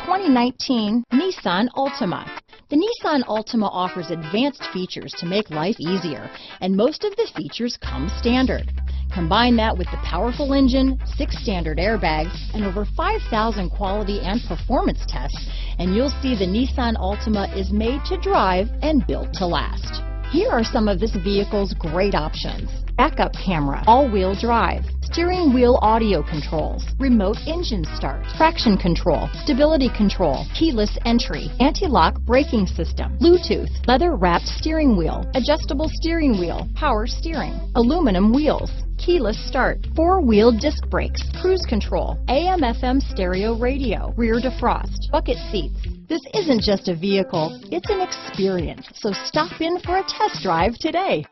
2019 Nissan Altima. The Nissan Altima offers advanced features to make life easier, and most of the features come standard. Combine that with the powerful engine, 6 standard airbags, and over 5,000 quality and performance tests, and you'll see the Nissan Altima is made to drive and built to last. Here are some of this vehicle's great options: backup camera, all-wheel drive, steering wheel audio controls, remote engine start, traction control, stability control, keyless entry, anti-lock braking system, Bluetooth, leather-wrapped steering wheel, adjustable steering wheel, power steering, aluminum wheels, keyless start, 4-wheel disc brakes, cruise control, AM/FM stereo radio, rear defrost, bucket seats. This isn't just a vehicle, it's an experience. So stop in for a test drive today.